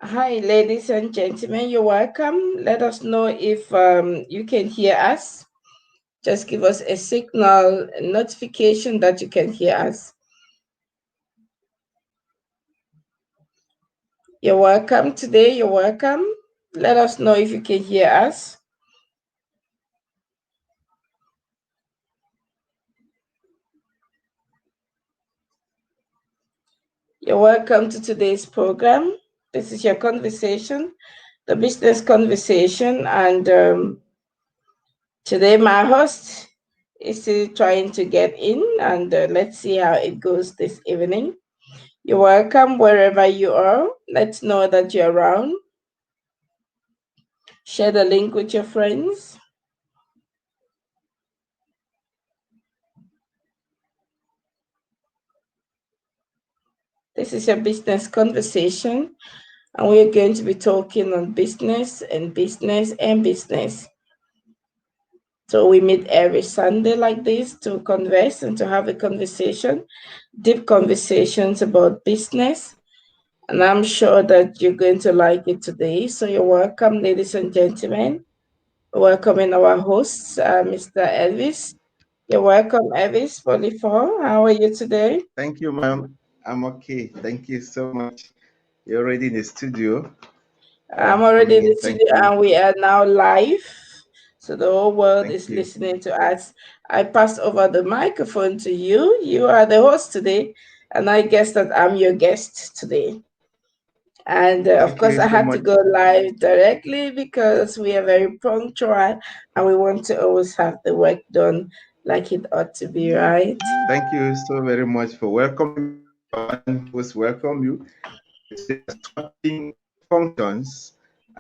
Hi, ladies and gentlemen, you're welcome. Let us know if you can hear us. Just give us a signal, a notification that you can hear us. You're welcome today. You're welcome. Let us know if you can hear us. You're welcome to today's program. This is your conversation, the business conversation, and today my host is still trying to get in, and let's see how it goes this evening. You're welcome wherever you are. Let's know that you're around. Share the link with your friends. This is your business conversation, and we're going to be talking on business and business and business. So we meet every Sunday like this to converse and to have a conversation, deep conversations about business. And I'm sure that you're going to like it today. So you're welcome, ladies and gentlemen. Welcoming our host, Mr. Elvis. You're welcome, Elvis Polifor. How are you today? Thank you, ma'am. I'm okay. Thank you so much. You're already in the studio. I'm already Coming in the in. studio Thank you. and we are now live. So the whole world Thank is you. listening to us. I pass over the microphone to you. You are the host today, and I guess that I'm your guest today. And of Thank course, you I so had to much. go live directly because we are very punctual and we want to always have the work done like it ought to be, right? Thank you so very much for welcoming me. I'm the one who was welcome you. Today we are swapping functions,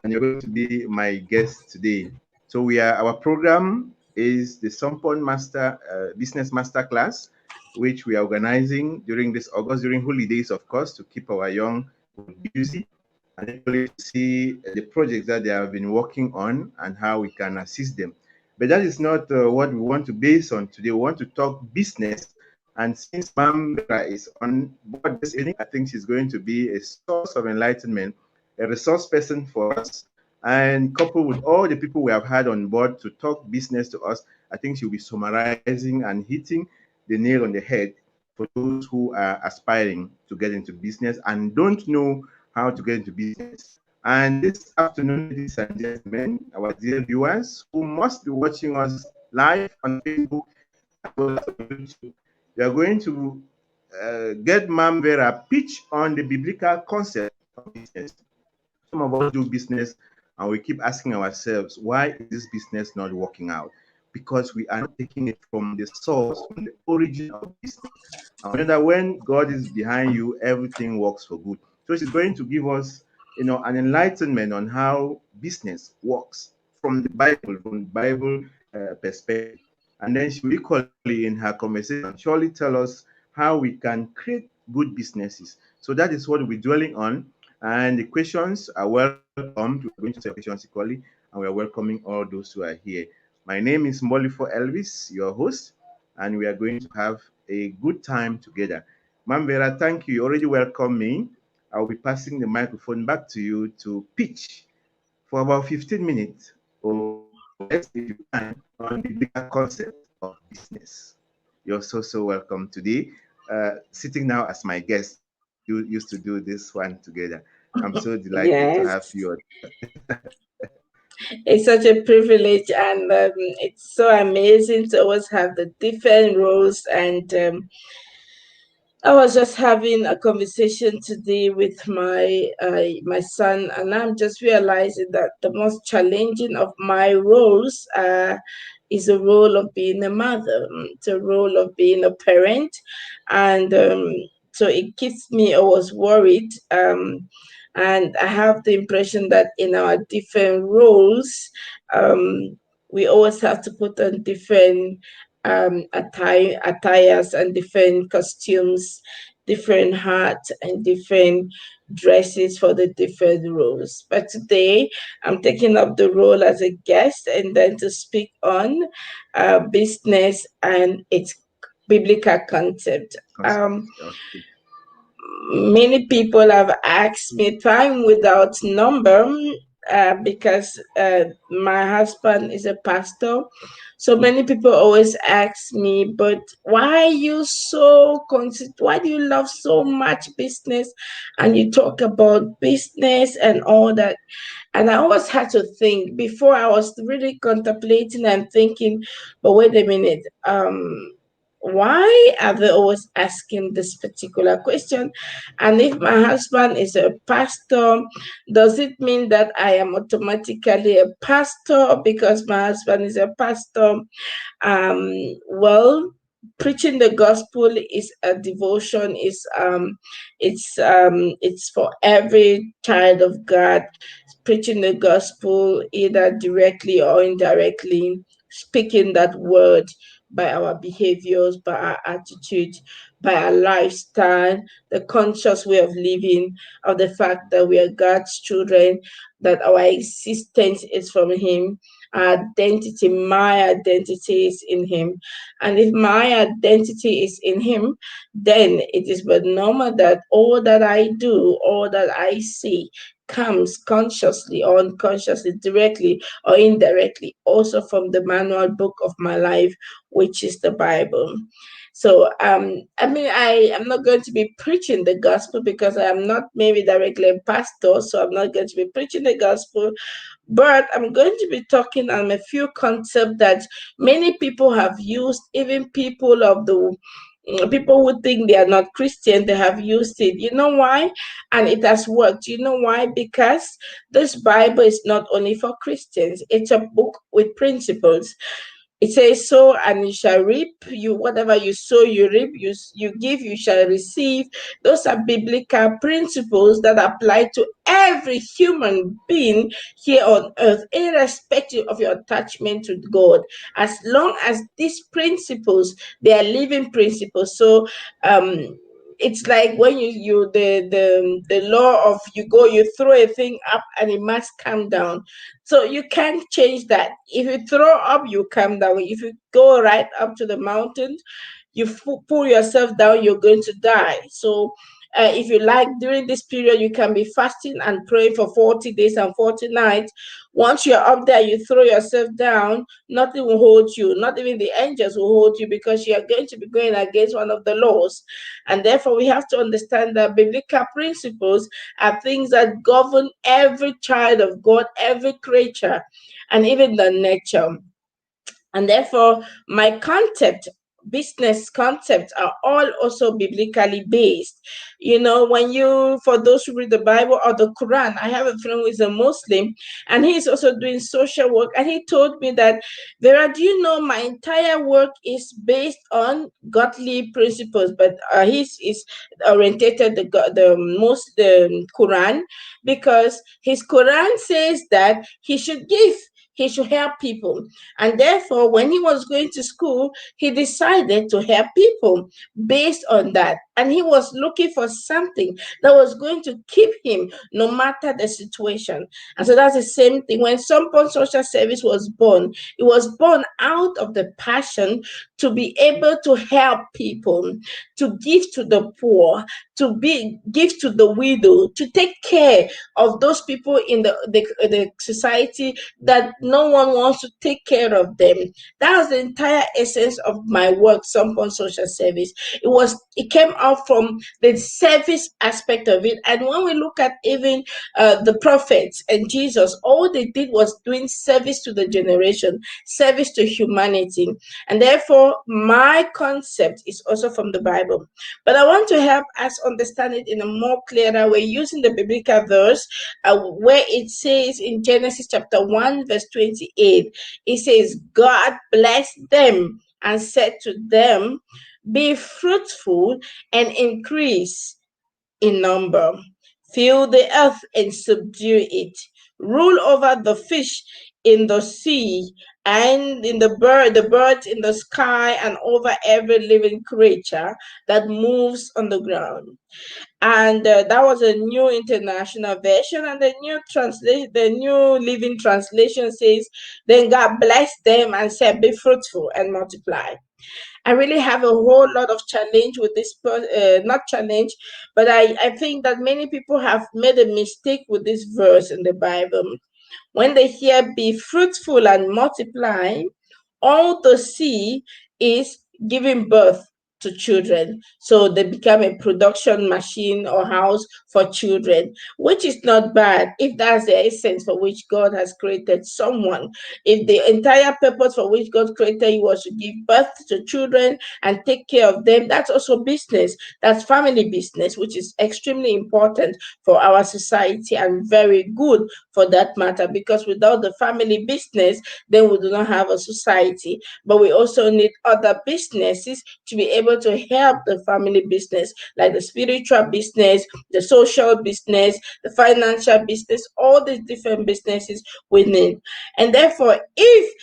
and you're going to be my guest today. So our program is the Sompon Master Business Master Class, which we are organizing during this August during holidays, of course, to keep our young busy and equally to see the projects that they have been working on and how we can assist them. But that is not what we want to base on today. We want to talk business. And since Ma'am Vera is on board this evening, I think she's going to be a source of enlightenment, a resource person for us. And coupled with all the people we have had on board to talk business to us, I think she'll be summarizing and hitting the nail on the head for those who are aspiring to get into business and don't know how to get into business. And this afternoon, ladies and gentlemen, our dear viewers who must be watching us live on Facebook as well as on YouTube, we are going to get Ma'am Vera pitch on the biblical concept of business. Some of us do business and we keep asking ourselves, why is this business not working out? Because we are not taking it from the source, from the origin of business. And we know that when God is behind you, everything works for good. So she's going to give us, an enlightenment on how business works from the Bible perspective. And then she will equally in her conversation surely tell us how we can create good businesses. So that is what we're dwelling on. And the questions are welcomed. We're going to answer questions equally, and we are welcoming all those who are here. My name is Molly Elvis, your host, and we are going to have a good time together. Ma'am Vera, thank you. You already welcomed me. I'll be passing the microphone back to you to pitch for about 15 minutes or less, if you can, on the biblical concept of business. You're so welcome today. Sitting now as my guest, we used to do this one together. I'm so delighted to have Yes. you. It's such a privilege, and it's so amazing to always have the different roles. And I was just having a conversation today with my son, and I'm just realizing that the most challenging of my roles is the role of being a mother, the role of being a parent, and so it keeps me always worried. And I have the impression that in our different roles, we always have to put on different attires and different costumes, different hats and different dresses for the different roles. But today, I'm taking up the role as a guest and then to speak on business and its biblical concept. Concept. Okay. many people have asked me time without number, because my husband is a pastor. So many people always ask me, but why you so why do you love so much business and you talk about business and all that? And I always had to think before. I was really contemplating and thinking, but wait a minute, why are they always asking this particular question? And if my husband is a pastor, does it mean that I am automatically a pastor because my husband is a pastor? Well, preaching the gospel is a devotion. It's for every child of God. Preaching the gospel either directly or indirectly, speaking that word by our behaviors, by our attitude, by our lifestyle, the conscious way of living, of the fact that we are God's children, that our existence is from Him, our identity, my identity is in Him. And if my identity is in Him, then it is but normal that all that I do, all that I see, comes consciously or unconsciously, directly or indirectly, also from the manual book of my life, which is the Bible. So, I mean, I am not going to be preaching the gospel because I am not maybe directly a pastor, so I'm not going to be preaching the gospel, but I'm going to be talking on a few concepts that many people have used, even people of the people who think they are not Christian, they have used it. You know why? And it has worked. You know why? Because this Bible is not only for Christians, it's a book with principles. It says, "Sow and you shall reap. You whatever you sow, you reap. You give, you shall receive." Those are biblical principles that apply to every human being here on earth, irrespective of your attachment to God. As long as these principles, they are living principles. So, it's like when the law of you go, you throw a thing up and it must come down. So you can't change that. If you throw up, you come down. If you go right up to the mountain, you pull yourself down, you're going to die. So, if you like, during this period, you can be fasting and praying for 40 days and 40 nights. Once you're up there, you throw yourself down, nothing will hold you, not even the angels will hold you, because you are going to be going against one of the laws. And therefore, we have to understand that biblical principles are things that govern every child of God, every creature, and even the nature. And therefore, my concept, business concepts, are all also biblically based. You know, when you, for those who read the Bible or the Quran, I have a friend who is a Muslim and he's also doing social work. And he told me that, Vera, do you know my entire work is based on godly principles, but his is orientated the Quran, because his Quran says that he should give, he should help people. And therefore, when he was going to school, he decided to help people based on that. And he was looking for something that was going to keep him no matter the situation. And so that's the same thing. When Sompon Social Service was born, it was born out of the passion to be able to help people, to give to the poor, to give to the widow, to take care of those people in the society that no one wants to take care of them. That was the entire essence of my work, Sompon Social Service. It came out from the service aspect of it. And when we look at even the prophets and Jesus, all they did was doing service to the generation, service to humanity. And therefore, my concept is also from the Bible. But I want to help us understand it in a more clearer way using the biblical verse, where it says in Genesis chapter 1, verse 28, it says, God blessed them and said to them, be fruitful and increase in number. Fill the earth and subdue it. Rule over the fish in the sea, and in the birds in the sky, and over every living creature that moves on the ground. And that was a new international version, and the new living translation says, then God blessed them and said, be fruitful and multiply. I really have a whole lot of challenge with this, not challenge, but I think that many people have made a mistake with this verse in the Bible. When they hear be fruitful and multiply, all they see is giving birth to children. So they become a production machine or house for children, which is not bad if that's the essence for which God has created someone. If the entire purpose for which God created you was to give birth to children and take care of them, that's also business. That's family business, which is extremely important for our society and very good for that matter, because without the family business, then we do not have a society. But we also need other businesses to be able to help the family business, like the spiritual business, the social business, the financial business, all these different businesses we need. And therefore, if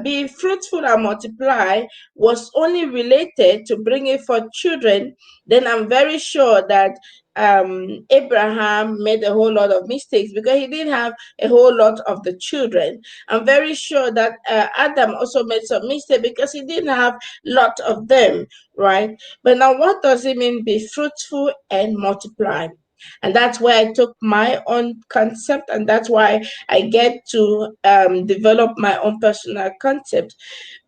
be fruitful and multiply was only related to bringing forth children, then I'm very sure that Abraham made a whole lot of mistakes because he didn't have a whole lot of the children. I'm very sure that Adam also made some mistake because he didn't have lot of them, right? But now, what does it mean be fruitful and multiply? And that's where I took my own concept, and that's why I get to develop my own personal concept.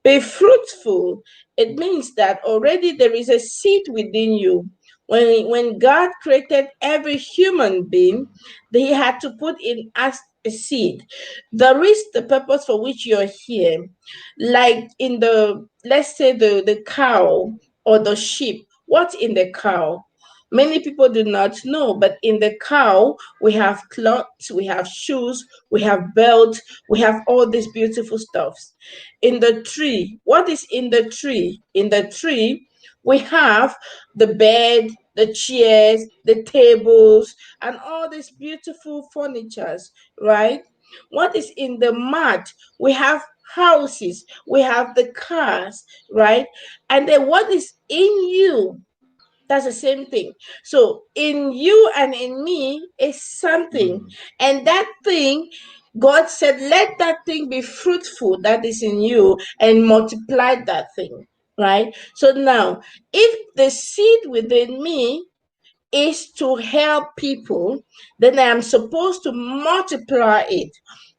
Be fruitful. It means that already there is a seed within you. When God created every human being, He had to put in us a seed. There is the purpose for which you're here. Like in the, let's say, the cow or the sheep. What's in the cow? Many people do not know, but in the cow, we have clothes, we have shoes, we have belts, we have all these beautiful stuffs. In the tree, what is in the tree? In the tree, we have the bed, the chairs, the tables, and all these beautiful furnitures, right? What is in the mud? We have houses, we have the cars, right? And then what is in you? That's the same thing. So in you and in me is something. Mm. And that thing, God said, let that thing be fruitful that is in you and multiply that thing. Right? So now, if the seed within me is to help people, then I am supposed to multiply it.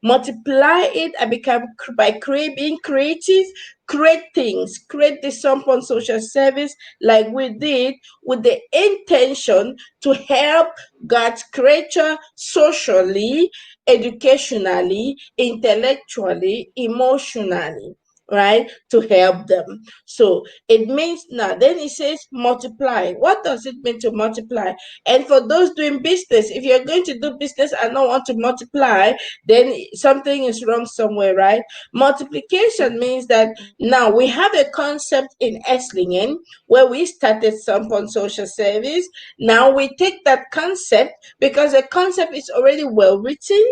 Multiply it and become by being creative, create things, create this Sompon social service like we did with the intention to help God's creature socially, educationally, intellectually, emotionally, right? To help them. So it means now, then it says multiply. What does it mean to multiply? And for those doing business, if you're going to do business and not want to multiply, then something is wrong somewhere, right? Multiplication means that now we have a concept in Esslingen where we started some on social service. Now we take that concept because the concept is already well written,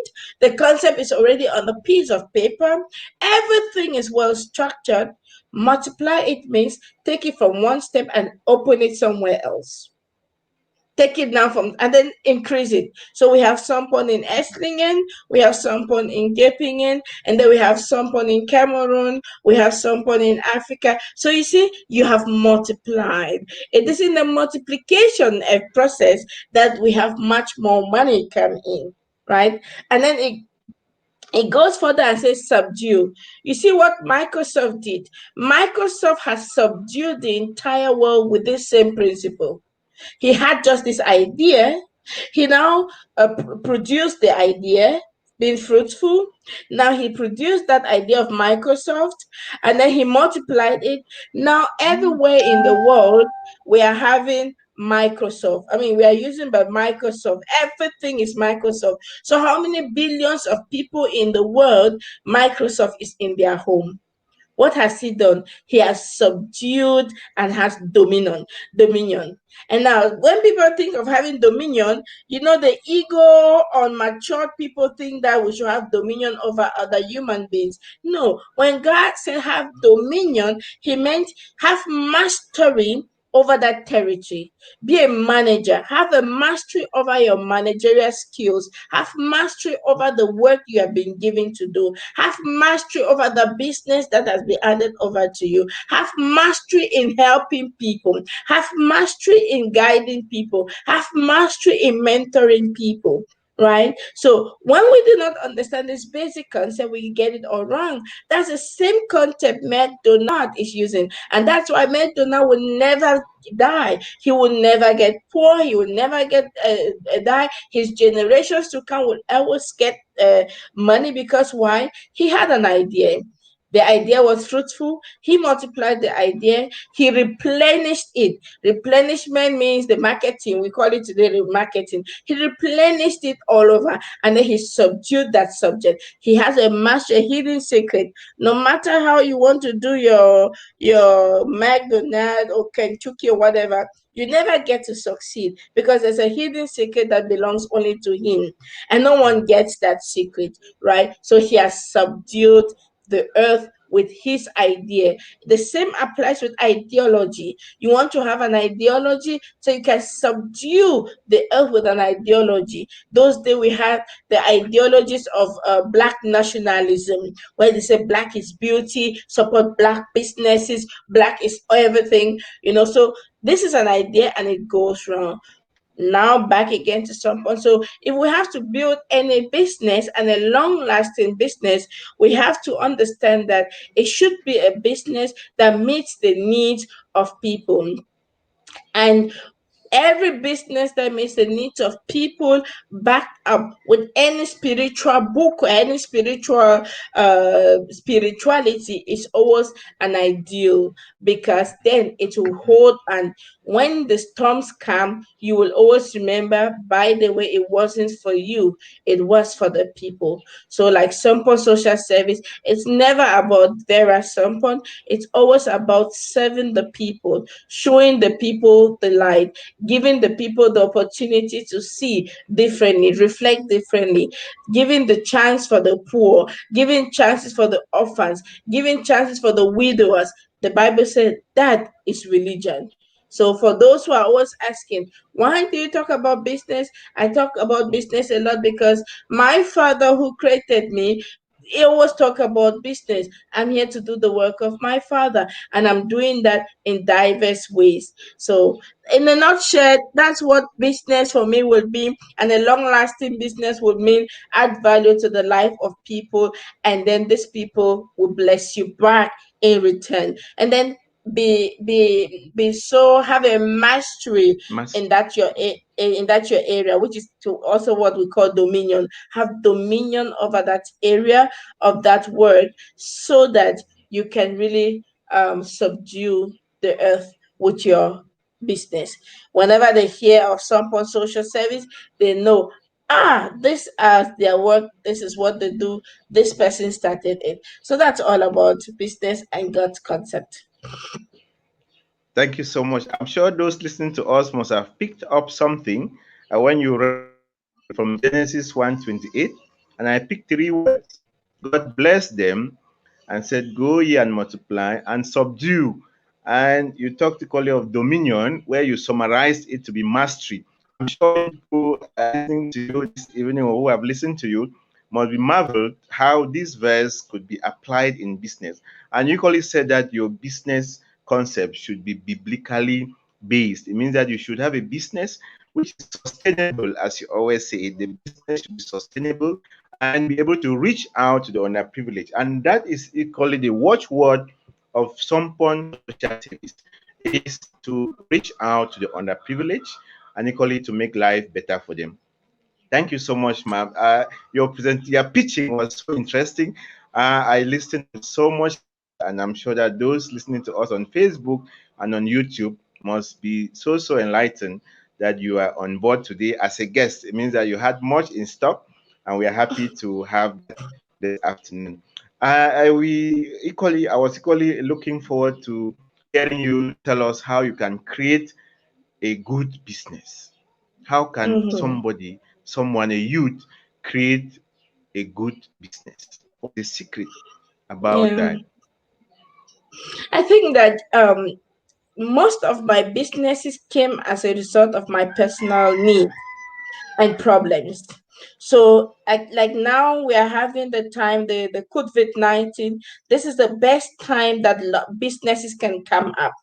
the concept is already on a piece of paper, everything is well structured. Multiply it means take it from one step and open it somewhere else. Take it down from and then increase it. So we have Sompon in Esslingen, we have Sompon in Gepingen, and then we have Sompon in Cameroon, we have Sompon in Africa. So you see, you have multiplied. It is in the multiplication process that we have much more money come in, right? And then it goes further and says subdue. You see what Microsoft did? Microsoft has subdued the entire world with this same principle. He had just this idea. He now produced the idea, being fruitful. Now he produced that idea of Microsoft and then he multiplied it. Now, everywhere in the world, we are having Microsoft. I mean, we are using by Microsoft. Everything is Microsoft. So, how many billions of people in the world Microsoft is in their home? What has he done? He has subdued and has dominion. And now, when people think of having dominion, the ego on matured people think that we should have dominion over other human beings. No, when God said have dominion, he meant have mastery over that territory. Be a manager. Have a mastery over your managerial skills. Have mastery over the work you have been given to do. Have mastery over the business that has been handed over to you. Have mastery in helping people. Have mastery in guiding people. Have mastery in mentoring people. Right? So when we do not understand this basic concept, we get it all wrong. That's the same concept McDonald is using. And that's why McDonald will never die. He will never get poor. He will never get die. His generations to come will always get money, because why? He had an idea. The idea was fruitful. He multiplied the idea. He replenished it. Replenishment means the marketing. We call it today marketing. He replenished it all over, and then he subdued that subject. He has a master, a hidden secret. No matter how you want to do your McDonald's or Kentucky or whatever, you never get to succeed, because there's a hidden secret that belongs only to him, and no one gets that secret, right? So he has subdued the earth with his idea. The same applies with ideology. You want to have an ideology, so you can subdue the earth with an ideology. Those days we had the ideologies of black nationalism, where they say black is beauty, support black businesses, black is everything. So this is an idea and it goes wrong. Now back again to some point. So if we have to build any business and a long lasting business, we have to understand that it should be a business that meets the needs of people. And every business that meets the needs of people, backed up with any spiritual book or any spirituality, is always an ideal, because then it will hold. And when the storms come, you will always remember, by the way, it wasn't for you, it was for the people. So like Sompon Social Service, it's never about Vera Sompon. It's always about serving the people, showing the people the light, giving the people the opportunity to see differently, reflect differently, giving the chance for the poor, giving chances for the orphans, giving chances for the widowers. The Bible said that is religion. So for those who are always asking, why do you talk about business? I talk about business a lot because my father who created me, he always talk about business. I'm here to do the work of my father, and I'm doing that in diverse ways. So in a nutshell, that's what business for me will be. And a long lasting business would mean add value to the life of people, and then these people will bless you back in return. And then be so have a mastery in Mastery. that your area, which is to also what we call dominion. Have dominion over that area of that word, so that you can really subdue the earth with your business. Whenever they hear of someone social service, they know, this as their work, this is what they do, this person started it. So that's all about business and God's concept. Thank you so much. I'm sure those listening to us must have picked up something when you read from Genesis 1:28, and I picked three words. God blessed them and said, "Go ye and multiply and subdue." And you talked equally of dominion, where you summarized it to be mastery. I'm sure many people listening to you this evening, or who have listened to you, must be marveled how this verse could be applied in business. And you equally said that your business concept should be biblically based. It means that you should have a business which is sustainable, as you always say. The business should be sustainable and be able to reach out to the underprivileged. And that is equally the watchword of Sompon Social Service, is to reach out to the underprivileged and equally to make life better for them. Thank you so much, ma'am. Your pitching was so interesting. I listened with so much pleasure, and I'm sure that those listening to us on Facebook and on YouTube must be so enlightened that you are on board today as a guest. It means that you had much in stock, and we are happy to have that this afternoon. I was equally looking forward to hearing you tell us how you can create a good business. How can Mhm. someone, a youth, create a good business? What's the secret about Yeah. that? I think that most of my businesses came as a result of my personal need and problems. So, like now we are having the time, the COVID-19. This is the best time that businesses can come up.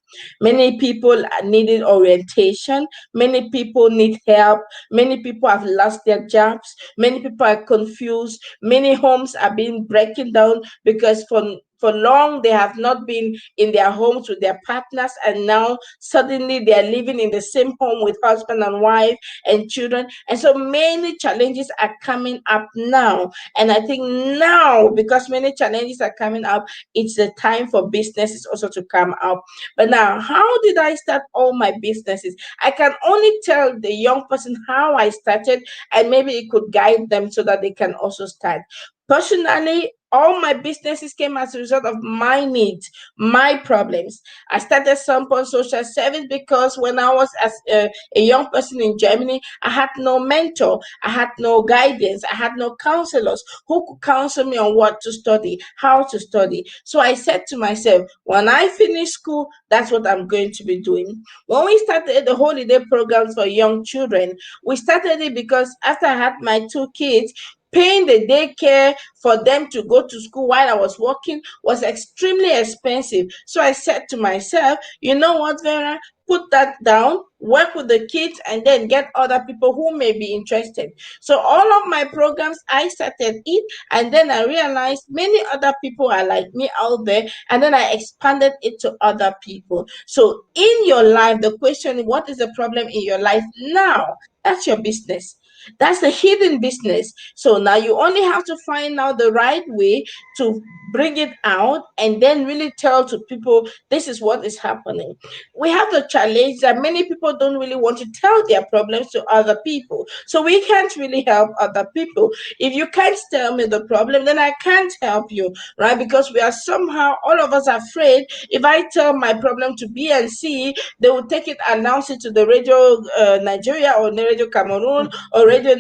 Many people are needing orientation. Many people need help. Many people have lost their jobs. Many people are confused. Many homes are being breaking down because for long they have not been in their homes with their partners, and now suddenly they are living in the same home with husband and wife and children. And so many challenges are coming up now. And I think now, because many challenges are coming up, it's the time for businesses also to come up. But now, how did I start all my businesses? I can only tell the young person how I started, and maybe it could guide them so that they can also start. Personally, all my businesses came as a result of my needs, my problems. I started Sompon Social Service because when I was a young person in Germany, I had no mentor, I had no guidance, I had no counselors who could counsel me on what to study, how to study. So I said to myself, when I finish school, that's what I'm going to be doing. When we started the holiday programs for young children, we started it because after I had my two kids, paying the daycare for them to go to school while I was working was extremely expensive. So I said to myself, you know what, Vera? Put that down, work with the kids, and then get other people who may be interested. So all of my programs, I started it, and then I realized many other people are like me out there, and then I expanded it to other people. So in your life, the question is, what is the problem in your life now? That's your business. That's the hidden business. So now you only have to find out the right way to bring it out and then really tell to people this is what is happening. We have the challenge that many people don't really want to tell their problems to other people. So we can't really help other people. If you can't tell me the problem, then I can't help you, right? Because we are somehow, all of us are afraid if I tell my problem to B and C, they will take it, announce it to the radio Nigeria or the radio Cameroon or radio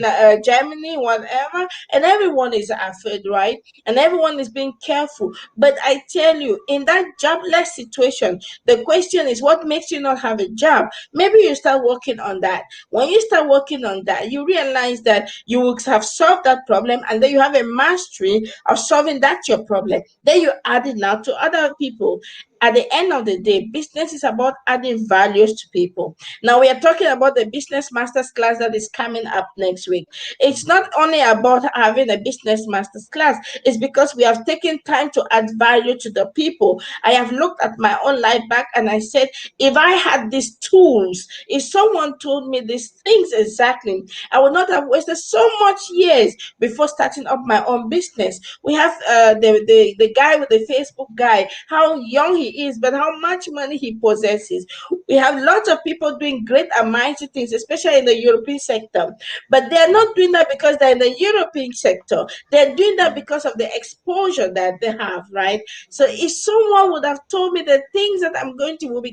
Germany, whatever, and everyone is afraid, right? And everyone is being careful. But I tell you, in that jobless situation, the question is, what makes you not have a job? Maybe you start working on that. When you start working on that, you realize that you will have solved that problem, and then you have a mastery of solving that your problem. Then you add it now to other people. At the end of the day, business is about adding values to people. Now we are talking about the business masters class that is coming up next week. It's not only about having a business masters class, it's because we have taken time to add value to the people. I have looked at my own life back and I said, if I had these tools, if someone told me these things exactly, I would not have wasted so much years before starting up my own business. We have the guy with the Facebook guy, how young he is, but how much money he possesses. We have lots of people doing great and mighty things, especially in the European sector. But they are not doing that because they're in the European sector. They're doing that because of the exposure that they have, right? So if someone would have told me the things that I'm going to be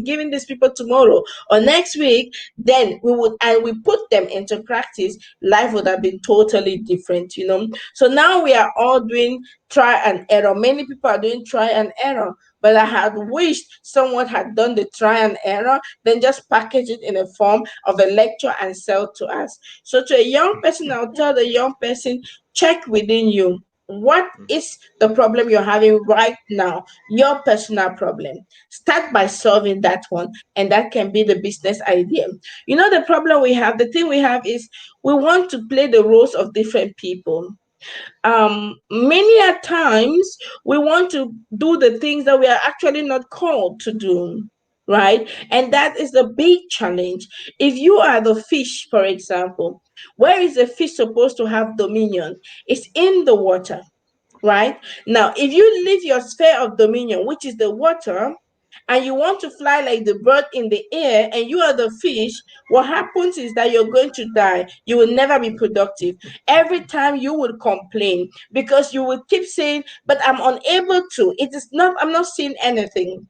giving these people tomorrow or next week, then we would and we put them into practice, life would have been totally different, you know. So now we are all doing try and error. Many people are doing try and error. But I had wished someone had done the try and error, then just package it in a form of a lecture and sell to us. So to a young person, I'll tell the young person, check within you. What is the problem you're having right now? Your personal problem. Start by solving that one, and that can be the business idea. You know, the problem we have, the thing we have is we want to play the roles of different people. Many a times we want to do the things that we are actually not called to do, right? And that is the big challenge. If you are the fish, for example, where is the fish supposed to have dominion? It's in the water, right? Now if you leave your sphere of dominion, which is the water, and you want to fly like the bird in the air and you are the fish, what happens is that you're going to die. You will never be productive. Every time you will complain because you will keep saying, but I'm unable to. It is not, I'm not seeing anything.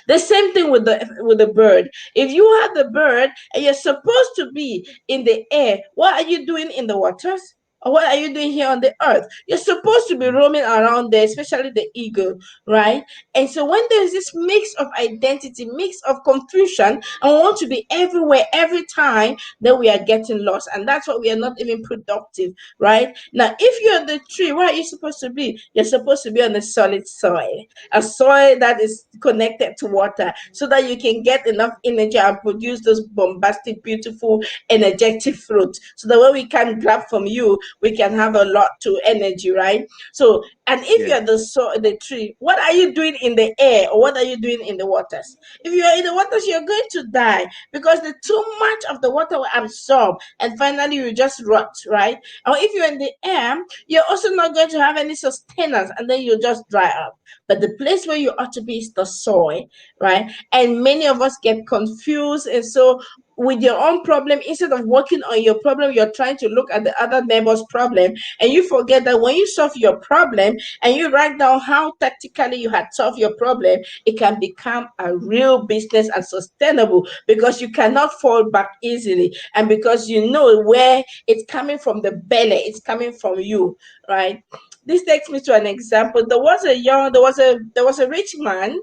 The same thing with the bird. If you are the bird and you're supposed to be in the air, what are you doing in the waters? Or what are you doing here on the earth? You're supposed to be roaming around there, especially the eagle, right? And so when there's this mix of identity, mix of confusion, and we want to be everywhere every time, then we are getting lost. And that's why we are not even productive, right? Now, if you're the tree, where are you supposed to be? You're supposed to be on the solid soil, a soil that is connected to water, so that you can get enough energy and produce those bombastic, beautiful, energetic fruit. So that when we can grab from you, we can have a lot to energy, right? So, and if you're Yes. the tree, what are you doing in the air, or what are you doing in the waters? If you're in the waters, you're going to die because the too much of the water will absorb, and finally you just rot, right? Or if you're in the air, you're also not going to have any sustenance, and then you'll just dry up. But the place where you ought to be is the soil, right? And many of us get confused. And so, with your own problem, instead of working on your problem, you're trying to look at the other neighbor's problem. And you forget that when you solve your problem and you write down how tactically you had solved your problem, it can become a real business and sustainable, because you cannot fall back easily. And because you know where it's coming from, the belly, it's coming from you, right? This takes me to an example. There was a rich man.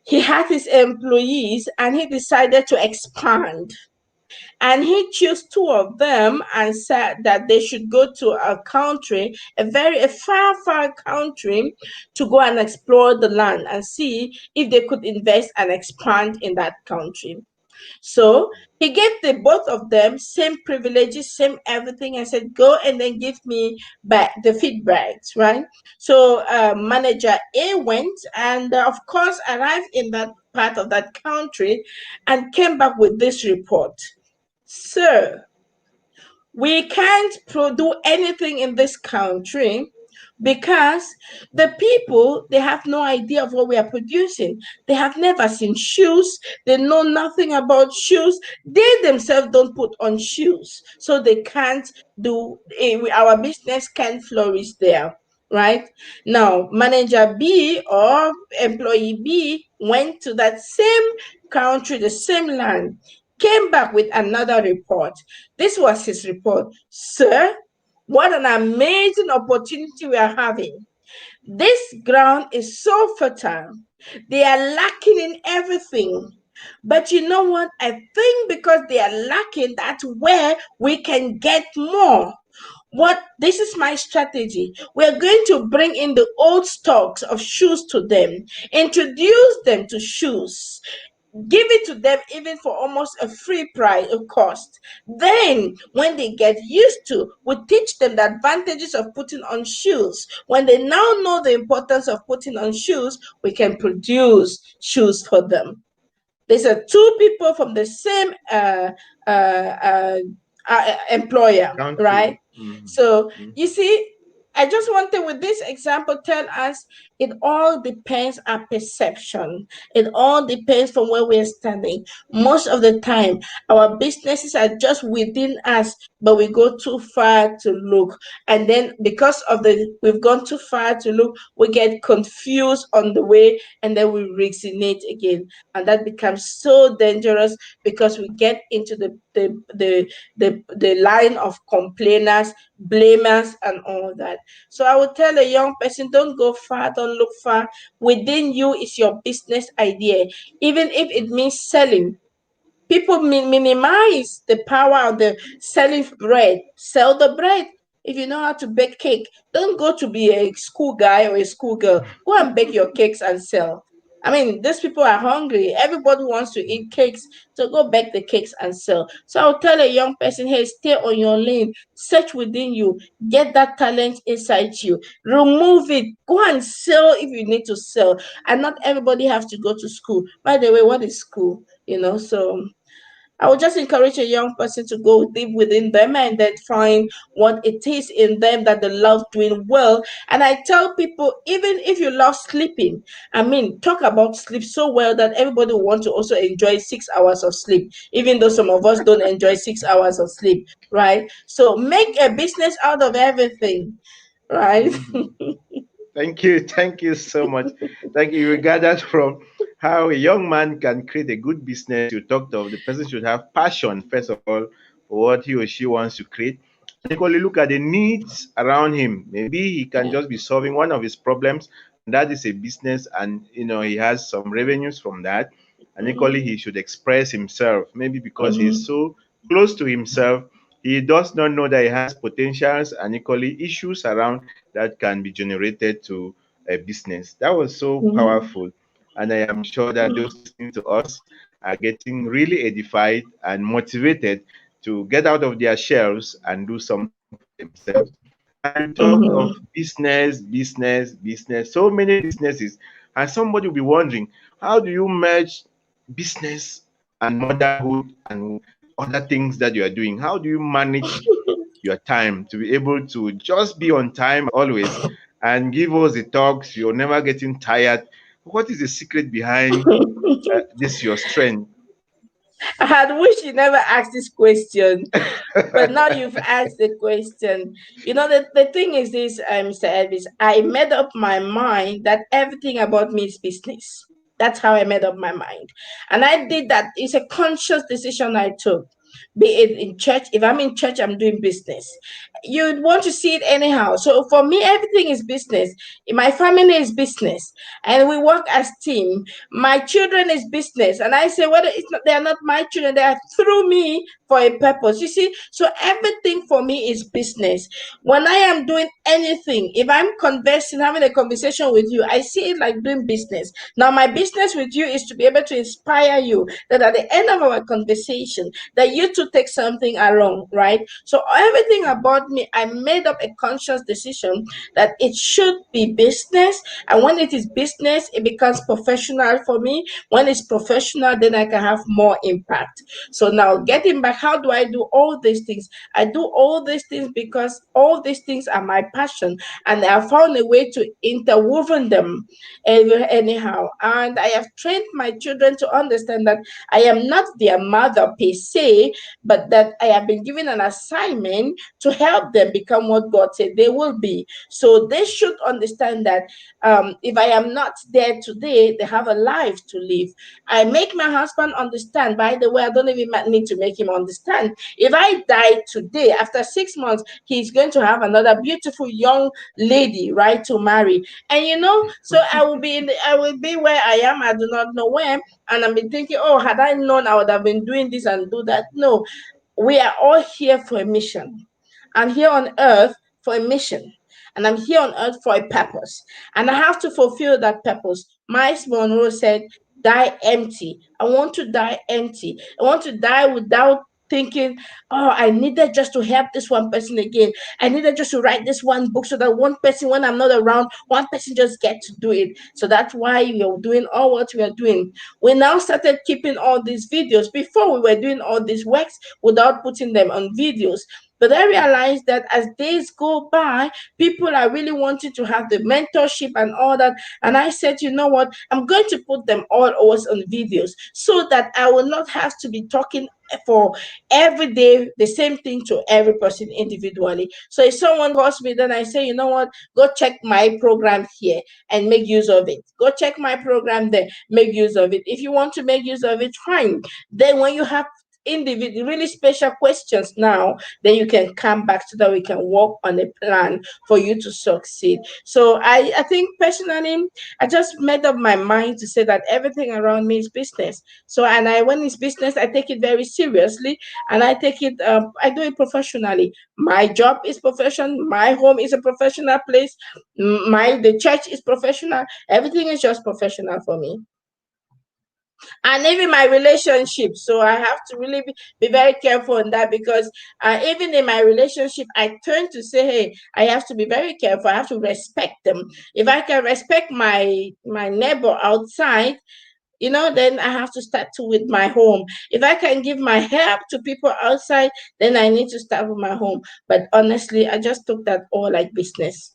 He had his employees and he decided to expand. And he chose two of them and said that they should go to a country, a far country, to go and explore the land and see if they could invest and expand in that country. So he gave the both of them same privileges, same everything, and said, "Go and then give me back the feedbacks." Right. So manager A went and, of course, arrived in that part of that country and came back with this report. Sir, we can't do anything in this country because the people, they have no idea of what we are producing. They have never seen shoes. They know nothing about shoes. They themselves don't put on shoes, so they can't do our business can't flourish there, right? Now manager B or employee B went to that same country, the same land, came back with another report. This was his report. Sir, what an amazing opportunity we are having. This ground is so fertile. They are lacking in everything. But you know what? I think because they are lacking, that's where we can get more. What This is my strategy. We're going to bring in the old stocks of shoes to them, introduce them to shoes, give it to them even for almost a free price of cost. Then when they get used to, we teach them the advantages of putting on shoes. When they now know the importance of putting on shoes, we can produce shoes for them. These are two people from the same uh, uh, employer, right? Country. So you see, I just wanted with this example tell us it all depends on perception. It all depends from where we're standing. Most of the time, our businesses are just within us, but we go too far to look. And then because of we've gone too far to look, we get confused on the way, and then we resonate again. And that becomes so dangerous because we get into the line of complainers, blamers, and all that. So I would tell a young person, don't go far, don't look far. Within you is your business idea, even if it means selling. People minimize the power of the selling bread. Sell the bread. If you know how to bake cake, don't go to be a school guy or a school girl. Go and bake your cakes and sell. I mean, these people are hungry. Everybody wants to eat cakes. So go bake the cakes and sell. So I'll tell a young person, hey, stay on your lane. Search within you. Get that talent inside you. Remove it. Go and sell if you need to sell. And not everybody has to go to school. By the way, what is school? So I would just encourage a young person to go deep within them and then find what it is in them that they love doing well. And I tell people, even if you love sleeping, I mean, talk about sleep so well that everybody will want to also enjoy 6 hours of sleep, even though some of us don't enjoy 6 hours of sleep, right? So make a business out of everything, right? Mhm. Thank you. Thank you so much. Thank you. We gathered from how a young man can create a good business. You talked of the person should have passion, first of all, for what he or she wants to create. And equally look at the needs around him. Maybe he can just be solving one of his problems, and that is a business, and he has some revenues from that. And equally, he should express himself. Maybe because he's Mhm, so close to himself, he does not know that he has potentials and equally issues around that can be generated to a business. That was so mhm, powerful. And I am sure that those listening to us are getting really edified and motivated to get out of their shells and do something for themselves. And you talked of mhm. business, business, business, so many businesses. And somebody will be wondering, how do you merge business and motherhood and other things that you are doing? How do you manage your time to be able to just be on time always and give us the talks? You're never getting tired. What is the secret behind this, your strength? I had wished you never asked this question. But now you've asked the question. The thing is this, Mr. Elvis, I made up my mind that everything about me is business. That's how I made up my mind. And I did that. It's a conscious decision I took. Be it in church. If I'm in church, I'm doing business. You'd want to see it anyhow. So for me, everything is business. My family is business. And we work as team. My children is business. And I say, whether it's not, they are not my children, they are through me for a purpose. You see, so everything for me is business. When I am doing anything, if I'm conversing, having a conversation with you, I see it like doing business. Now, my business with you is to be able to inspire you that at the end of our conversation, that you too take something along, right? So everything about me, I made up a conscious decision that it should be business. And when it is business, it becomes professional for me. When it's professional, then I can have more impact. So now getting back, how do I do all these things? I do all these things because all these things are my passion, and I found a way to interwoven them anyhow. And I have trained my children to understand that I am not their mother per se, but that I have been given an assignment to help them become what God said they will be. So they should understand that if I am not there today, they have a life to live. I make my husband understand. By the way, I don't even need to make him understand. If I die today, after 6 months, he's going to have another beautiful young lady, right, to marry. And so I will be where I am. I do not know where. And I've been thinking, oh, had I known, I would have been doing this and do that. No, we are all here for a mission. I'm here on earth for a mission. And I'm here on earth for a purpose. And I have to fulfill that purpose. Miles Monroe said, die empty. I want to die empty. I want to die without thinking, oh, I needed just to help this one person again. I needed just to write this one book so that one person, when I'm not around, one person just get to do it. So that's why we are doing all what we are doing. We now started keeping all these videos. Before we were doing all these works without putting them on videos. But I realized that as days go by, people are really wanting to have the mentorship and all that. And I said, you know what? I'm going to put them all always on videos so that I will not have to be talking for every day the same thing to every person individually. So if someone calls me, then I say, you know what? Go check my program here and make use of it. Go check my program there, make use of it. If you want to make use of it, fine. Then when you have individual really special questions now, then you can come back so that we can work on a plan for you to succeed. So I think personally, I just made up my mind to say that everything around me is business. So and I when it's business, I take it very seriously, and I do it professionally. My job is profession, my home is a professional place, my the church is professional, everything is just professional for me. And even my relationship, so I have to really be very careful in that, because even in my relationship I turn to say, hey, I have to be very careful, I have to respect them. If I can respect my neighbor outside, then I have to start to with my home. If I can give my help to people outside, then I need to start with my home. But honestly, I just took that all like business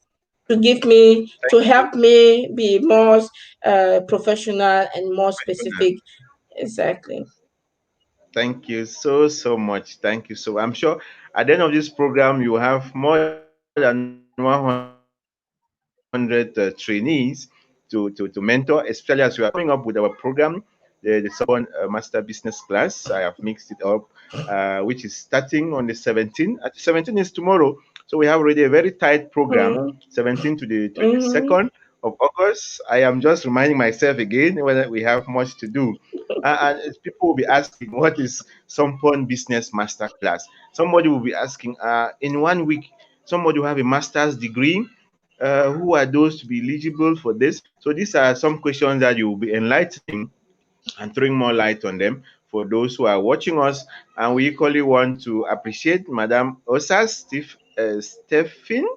to give me, to Thank you. help me be more professional and more Professional. specific. Exactly. Thank you so much. Thank you. So I'm sure at the end of this program, you have more than 100 trainees to mentor, especially as we are coming up with our program, the Sompon Master Business Class. I have mixed it up, which is starting on the 17th. 17th is tomorrow. So we have already a very tight program, Mm-hmm. 17th to the Mm-hmm. 22nd of August. I am just reminding myself again whether we have much to do. People will be asking, what is Sompon Business Masterclass? Somebody will be asking, in 1 week, somebody will have a master's degree. Who are those to be eligible for this? So these are some questions that you will be enlightening and throwing more light on them for those who are watching us. And we equally want to appreciate Madam Stephen,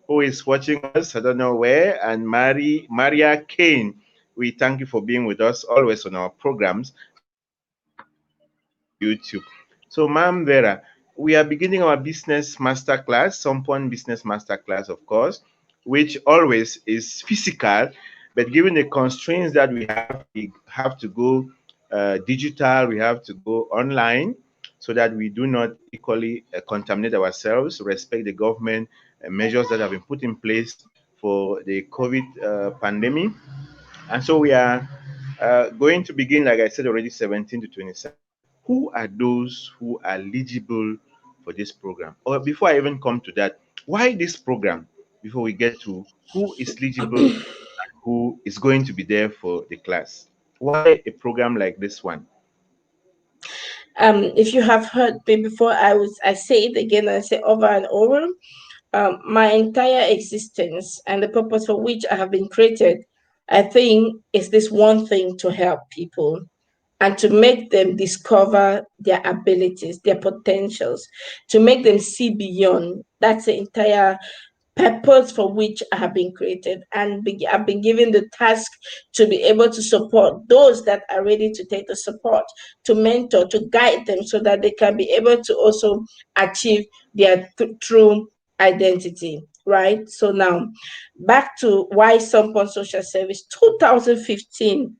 who is watching us, I don't know where, and Maria Kane. We thank you for being with us always on our programs and also watching us on YouTube. So, Ma'am Vera, we are beginning our business masterclass, Sompon Business Masterclass, of course, which always is physical, but given the constraints that we have to go digital, we have to go online so that we do not equally contaminate ourselves, respect the government measures that have been put in place for the COVID pandemic. And so we are going to begin, like I said already, 17 to 27. Who are those who are eligible for this program? Or before I even come to that, why this program? Before we get to who is eligible and who is going to be there for the class. Why a program like this one? If you have heard me before, I say it again, I say over and over. My entire existence and the purpose for which I have been created, I think, is this one thing: to help people and to make them discover their abilities, their potentials, to make them see beyond. That's the entire purpose for which I have been created. And I've been given the task to be able to support those that are ready to take the support, to mentor, to guide them so that they can be able to also achieve their true identity. Right. So now back to why Someone Social Service 2015,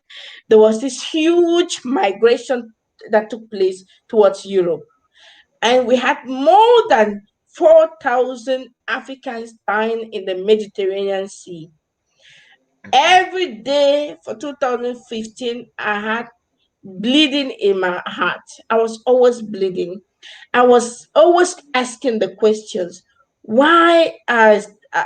there was this huge migration that took place towards Europe, and we had more than 4,000 Africans dying in the Mediterranean Sea. Okay. Every day for 2015, I had bleeding in my heart. I was always bleeding. I was always asking the questions: why are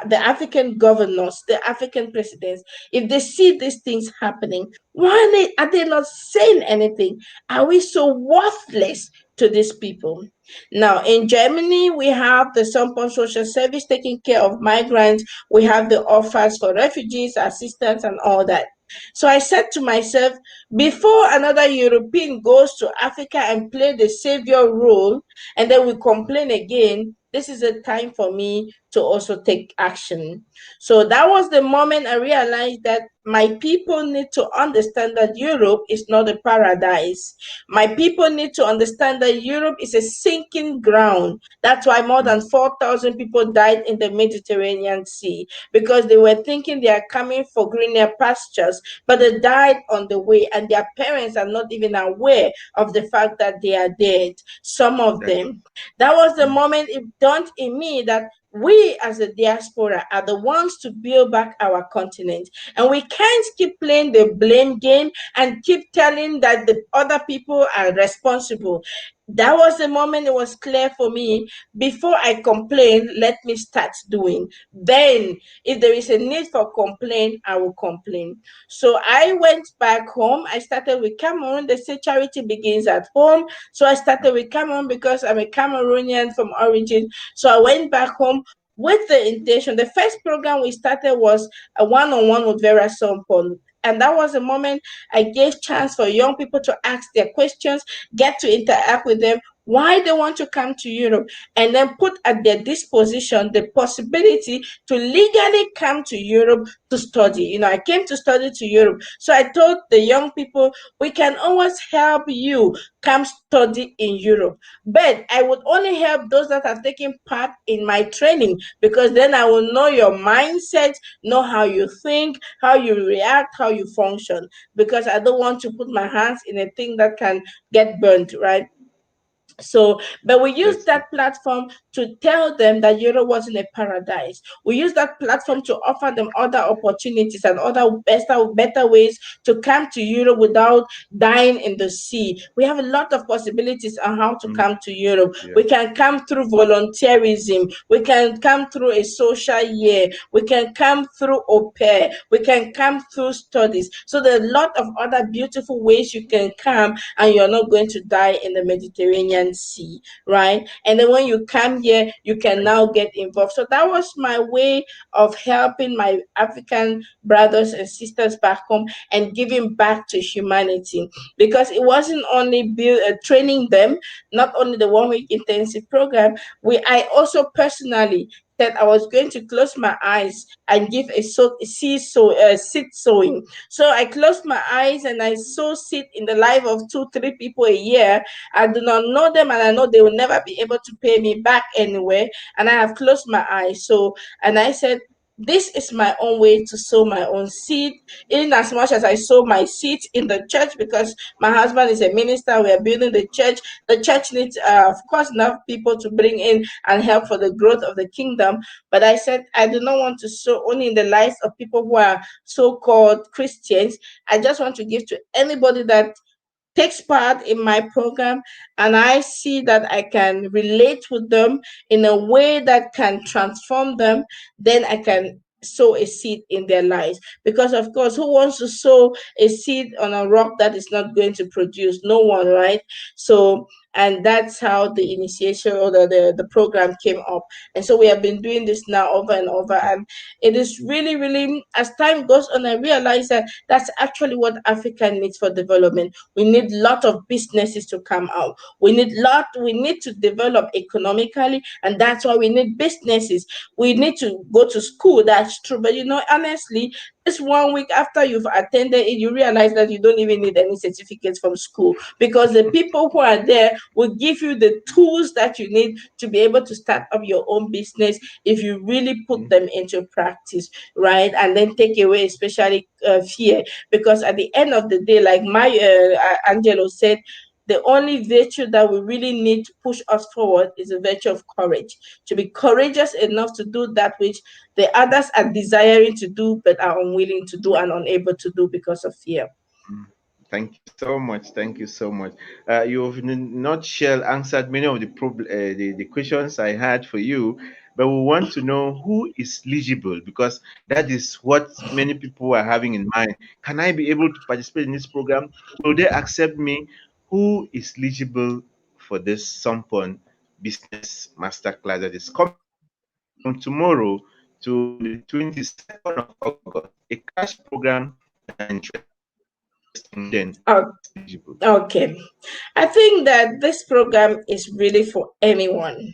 the African governors, the African presidents, if they see these things happening, are they not saying anything? Are we so worthless to these people? Now, in Germany, we have the Sompon Social Service taking care of migrants. We have the offers for refugees, assistance, and all that. So I said to myself, before another European goes to Africa and play the savior role, and then we complain again, this is a time for me to also take action. So that was the moment I realized that my people need to understand that Europe is not a paradise. My people need to understand that Europe is a sinking ground. That's why more than 4,000 people died in the Mediterranean Sea, because they were thinking they are coming for greener pastures, but they died on the way, and their parents are not even aware of the fact that they are dead. Some of That, them. That was the moment it dawned in me that we as a diaspora are the ones to build back our continent. And we can't keep playing the blame game and keep telling that the other people are responsible. That was the moment it was clear for me. Before I complain, let me start doing. Then, if there is a need for complaint, I will complain. So I went back home. I started with Cameroon. They say charity begins at home. So I started with Cameroon because I'm a Cameroonian from origin. So I went back home with the intention. The first program we started was a one-on-one with Vera Sompon. And that was a moment I gave chance for young people to ask their questions, get to interact with them. why they want to come to Europe, and then put at their disposition the possibility to legally come to Europe to study. I came to study to Europe. So I told the young people, we can always help you come study in Europe. But I would only help those that have taken part in my training, because then I will know your mindset, know how you think, how you react, how you function. Because I don't want to put my hands in a thing that can get burnt, right? So, but we use That's that true. platform to tell them that Europe wasn't a paradise. We use that platform to offer them other opportunities and other better ways to come to Europe without dying in the sea. We have a lot of possibilities on how to Mm, come to Europe. yeah. We can come through volunteerism. We can come through a social year. We can come through au pair. We can come through studies. So there are a lot of other beautiful ways you can come, and you're not going to die in the Mediterranean Sea, right? And then when you come here, you can Thank now get involved. So that was my way of helping my African brothers and sisters back home and giving back to humanity, because it wasn't only training them, not only the 1 week intensive program. I also personally said I was going to close my eyes and give seed sowing. So I closed my eyes and I sow seed in the life of two, three people a year. I do not know them, and I know they will never be able to pay me back anyway. And I have closed my eyes. So, and I said, this is my own way to sow my own seed, in as much as I sow my seed in the church, because my husband is a minister. We are building the church. The church needs, of course, enough people to bring in and help for the growth of the kingdom. But I said, I do not want to sow only in the lives of people who are so called Christians. I just want to give to anybody that takes part in my program, and I see that I can relate with them in a way that can transform them. Then I can sow a seed in their lives. Because of course, who wants to sow a seed on a rock that is not going to produce? No one, right? So, and that's how the initiation, or the program came up. And so we have been doing this now over and over, and it is really, really, as time goes on, I realize that that's actually what Africa needs for development. We need a lot of businesses to come out. We need to develop economically, and that's why we need businesses. We need to go to school, that's true. But honestly, this 1 week after you've attended it, you realize that you don't even need any certificates from school, because the people who are there will give you the tools that you need to be able to start up your own business if you really put you. them into practice, right? And then take away, especially fear, because at the end of the day, like my Angelo said, the only virtue that we really need to push us forward is a virtue of courage. To be courageous enough to do that which the others are desiring to do but are unwilling to do and unable to do because of fear. Mm. Thank you so much. Thank you so much. You've in a nutshell answered many of the questions I had for you, but we want to know who is eligible, because that is what many people are having in mind. Can I be able to participate in this program? Will they accept me? Who is eligible for this Sompon Business Masterclass that is coming from tomorrow to the 22nd of August? A cash program that are interested in investing, then Oh, who is eligible? okay. I think that this program is really for anyone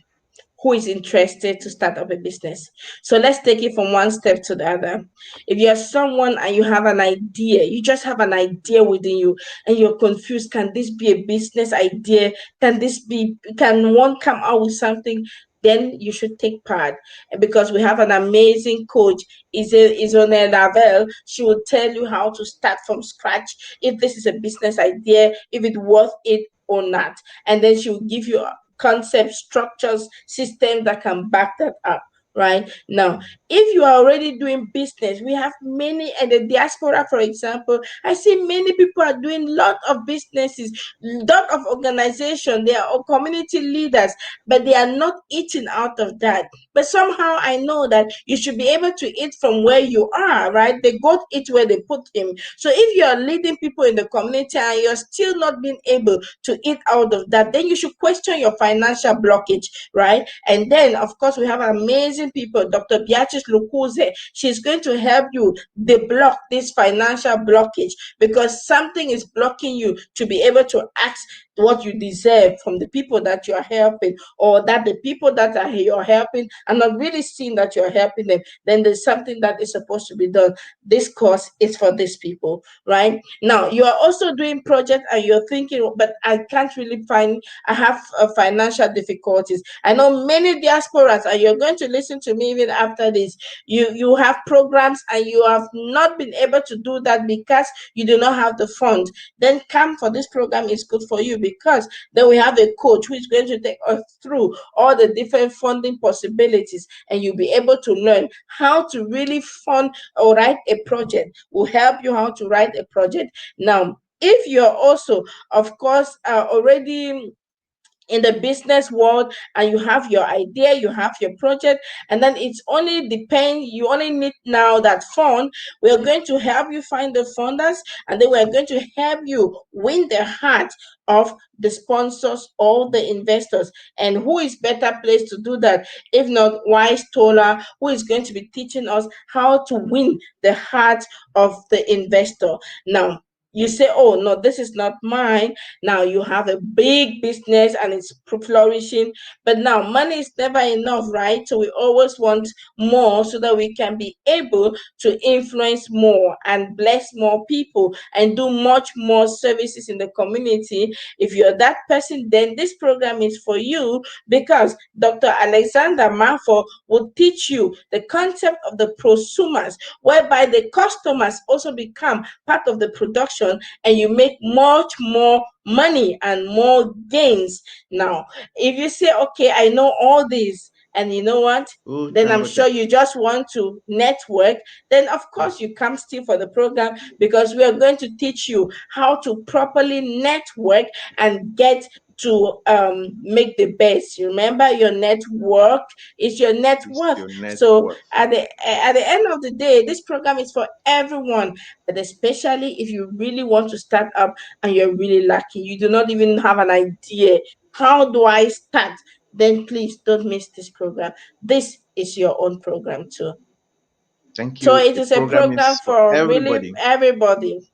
who is interested to start up a business. So let's take it from one step to the other. If you're someone and you have an idea, you just have an idea within you and you're confused, can this be a business idea? Can one come out with something? Then you should take part. And because we have an amazing coach, Isone Lavelle, she will tell you how to start from scratch, if this is a business idea, if it's worth it or not. And then she will give you concepts, structures, systems that can back that up. Right now, if you are already doing business, we have many, and the diaspora, for example, I see many people are doing lot of businesses, lot of organization. They are all community leaders, but they are not eating out of that. But somehow I know that you should be able to eat from where you are, right? The goat eat where they put him. So if you are leading people in the community and you're still not being able to eat out of that, then you should question your financial blockage, right? And then, of course, we have amazing people. Dr. Beatrice Lukuze, she's going to help you deblock this financial blockage, because something is blocking you to be able to ask what you deserve from the people that you are helping, or that the people that are you're helping are not really seeing that you're helping them, then there's something that is supposed to be done. This course is for these people, right? Now you are also doing project and you're thinking, but I can't really find, I have financial difficulties. I know many diasporas, and you're going to listen to me even after this. You have programs and you have not been able to do that because you do not have the fund. Then come for this program is good for you, because then we have a coach who is going to take us through all the different funding possibilities, and you'll be able to learn how to really fund or write a project. Will help you how to write a project. Now, if you're also, of course, already in the business world, and you have your idea, you have your project, and then it's only depend, you only need now that fund. We are going to help you find the funders, and then we're going to help you win the heart of the sponsors or the investors. And who is better placed to do that if not Wise Tola, who is going to be teaching us how to win the heart of the investor. Now, you say, oh no, this is not mine. Now you have a big business and it's flourishing, but now money is never enough, right? So we always want more so that we can be able to influence more and bless more people and do much more services in the community. If you're that person, then this program is for you, because Dr. Alexander Manfo will teach you the concept of the prosumers, whereby the customers also become part of the production, and you make much more money and more gains. Now, if you say, okay, I know all this, and you know what? Oh, Then thank I'm God sure that. you just want to network. Then, of course, you come still for the program, because we are going to teach you how to properly network and get to make the best. You remember, your network is your net It's worth. your net So worth. at the end of the day, this program is for everyone, but especially if you really want to start up and you're really lucky, you do not even have an idea, how do I start? Then please don't miss this program. This is your own program too. Thank So you. it The is a program program is for for really everybody. everybody.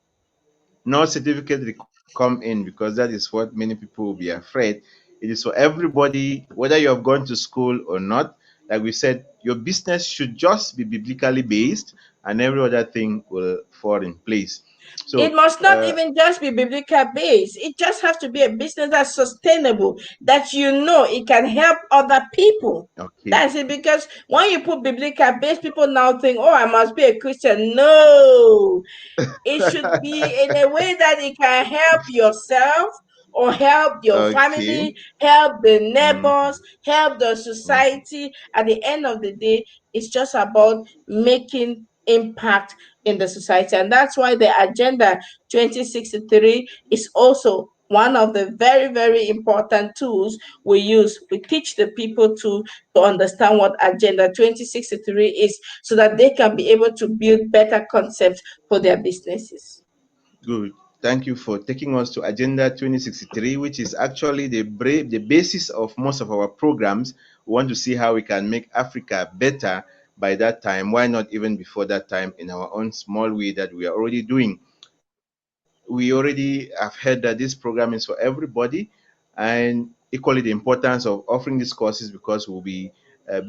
No certificate required to come in, because that is what many people will be afraid. It is for everybody, whether you have gone to school or not. Like we said, your business should just be biblically based, and every other thing will fall in place. It So, must not even just be biblical based. It just has to be a business that's sustainable, that you know it can help other people. okay. That's it. Because when you put biblical based, people now think, oh, I must be a Christian. No, it should be in a way that it can help yourself or help your Okay. family, help the neighbors, Mhm, help the mhm. society. At the end of the day, it's just about making impact in the society. And that's why the Agenda 2063 is also one of the very, very important tools we use. We teach the people to understand what Agenda 2063 is, so that they can be able to build better concepts for their businesses. Good. Thank you for taking us to Agenda 2063, which is actually the basis of most of our programs. We want to see how we can make Africa better by that time. Why not even before that time, in our own small way that we are already doing? We already have heard that this program is for everybody, and equally the importance of offering these courses, because we'll be we'll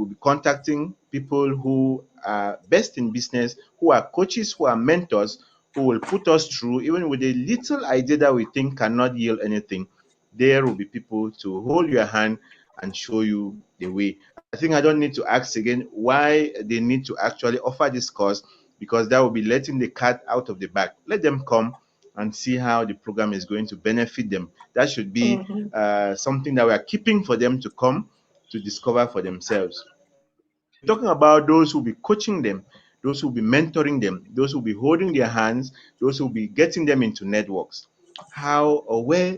be contacting people who are best in business, who are coaches, who are mentors, who will put us through even with a little idea that we think cannot yield anything. There will be people to hold your hand and show you the way. I think I don't need to ask again why they need to actually offer this course, because that will be letting the cat out of the bag. Let them come and see how the program is going to benefit them. That should be Mhm. something that we are keeping for them to come to discover for themselves. So we're talking about those who will be coaching them, those who will be mentoring them, those who will be holding their hands, those who will be getting them into networks. How or where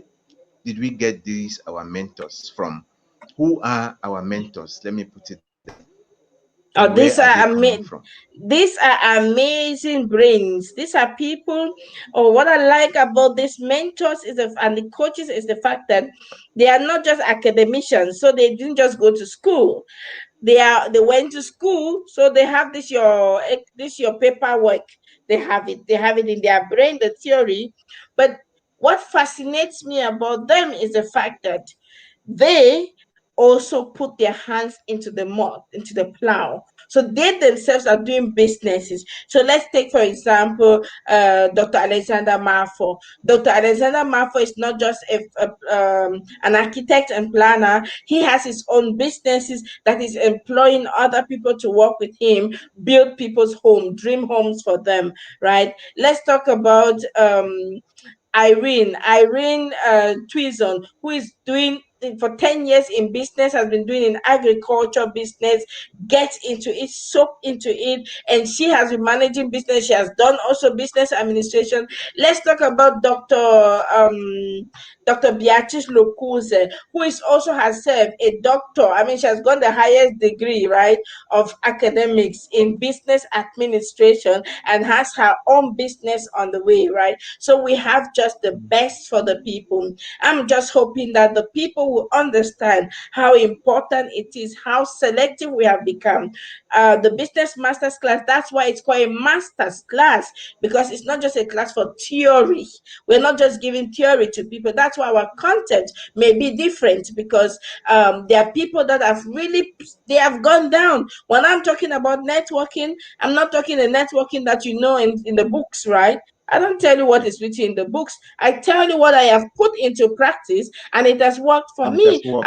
did we get these our mentors from? Who are our mentors? Let me put it that way. And Oh, where are they coming from? these are amazing brains. These are people. Or what I like about these mentors is and the coaches is the fact that they are not just academicians. So they didn't just go to school. They went to school, so they have this your paperwork. They have it in their brain, the theory. But what fascinates me about them is the fact that they also put their hands into the mud, into the plow. So they themselves are doing businesses. So let's take, for example, Dr. Alexander Marfo. Dr. Alexander Marfo is not just an architect and planner. He has his own businesses that is employing other people to work with him, build people's home, dream homes for them, right? Let's talk about Irene Twison, who is doing for 10 years in business, has been doing in agriculture business, gets into it, soak into it, and she has been managing business. She has done also business administration. Let's talk about Dr. Beatrice Lokuze, who is also herself a doctor. I mean, she has got the highest degree, right, of academics in business administration and has her own business on the way, right? So we have just the best for the people. I'm just hoping that the people will understand how important it is, how selective we have become. The business masters class, that's why it's called a master's class, because it's not just a class for theory. We're not just giving theory to people. That's why our content may be different, because there are people that have really, they have gone down. When I'm talking about networking, I'm not talking the networking that you know in the books, right? I don't tell you what is written in the books. I tell you what I have put into practice, and it has worked for And it has me. worked.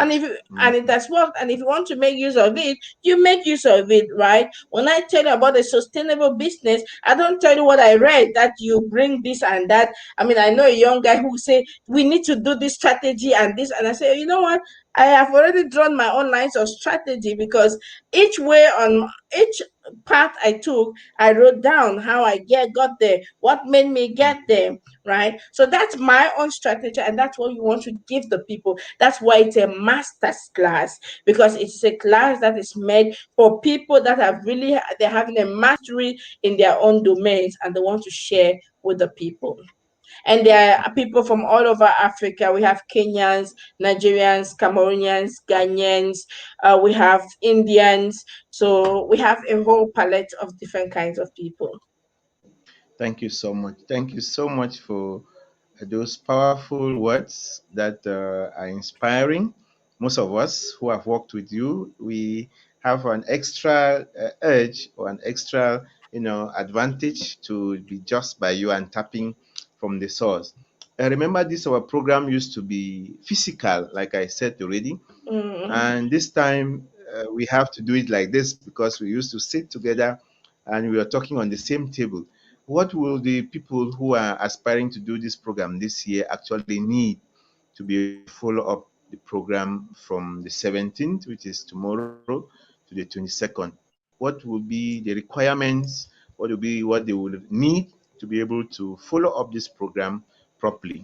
And it has worked, and if you want to make use of it, you make use of it, right? When I tell you about a sustainable business, I don't tell you what I read that you bring this and that. I mean, I know a young guy who say we need to do this strategy and this, and I say, you know what? I have already drawn my own lines of strategy, because each way on each path I took, I wrote down how I got there, what made me get there, right? So that's my own strategy, and that's what you want to give the people. That's why it's a master's class, because it's a class that is made for people that have really, they're having a mastery in their own domains, and they want to share with the people. And there are people from all over Africa. We have Kenyans, Nigerians, Cameroonians, Ghanaians, we have Indians. So we have a whole palette of different kinds of people. Thank you so much. Thank you so much for those powerful words that are inspiring. Most of us who have worked with you, we have an extra urge or an extra, advantage to be just by you and tapping from the source. I remember this our program used to be physical, like I said already, Mm. and this time we have to do it like this because we used to sit together and we are talking on the same table. What will the people who are aspiring to do this program this year actually need to be able to follow up the program from the 17th, which is tomorrow, to the 22nd? What will be the requirements? What will be what they will need to be able to follow up this program properly?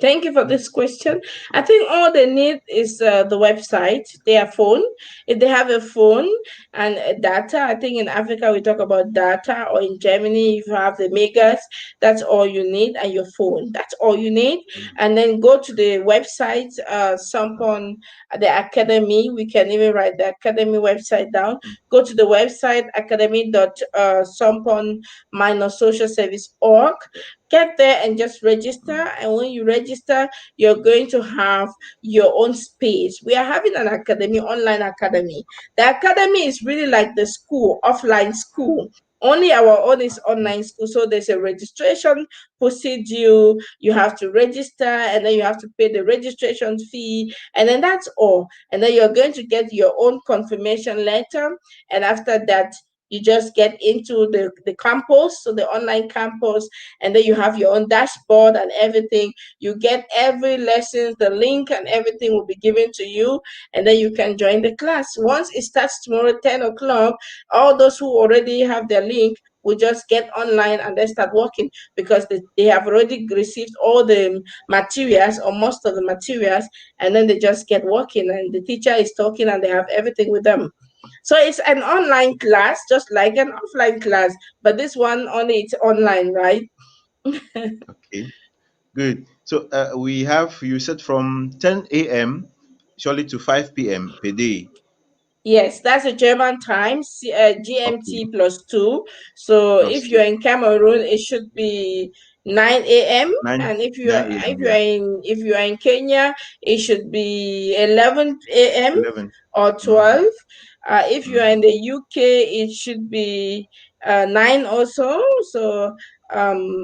Thank you for this question. I think all they need is the website, their phone. If they have a phone and data, I think in Africa we talk about data, or in Germany, if you have the megas, that's all you need, and your phone. That's all you need. And then go to the website, Sompon, the academy. We can even write the academy website down. Go to the website, academy.sompon-socialservice.org. Get there and just register. And when you register, you're going to have your own space. We are having an academy, online academy. The academy is really like the school, offline school. Only our own is online school. So there's a registration procedure. You have to register, and then you have to pay the registration fee. And then that's all. And then you're going to get your own confirmation letter. And after that, you just get into the campus, so the online campus, and then you have your own dashboard and everything. You get every lesson, the link and everything will be given to you, and then you can join the class. Once it starts tomorrow, 10 o'clock, all those who already have their link will just get online and then start working, because they have already received all the materials, or most of the materials, and then they just get working, and the teacher is talking and they have everything with them. So it's an online class, just like an offline class, but this one only it's online, right? Okay. Good. So we have, you said, from 10 a.m. surely to 5 p.m. per day. Yes, that's a German time, Okay. GMT plus two. So if Plus you're two. in Cameroon, it should be 9 a.m. 9 And 9 a.m. Yeah. if you are in Kenya, it should be 11 a.m. 11. or Mm-hmm. 12. If you are in Mm-hmm. the UK, it should be 9 also. So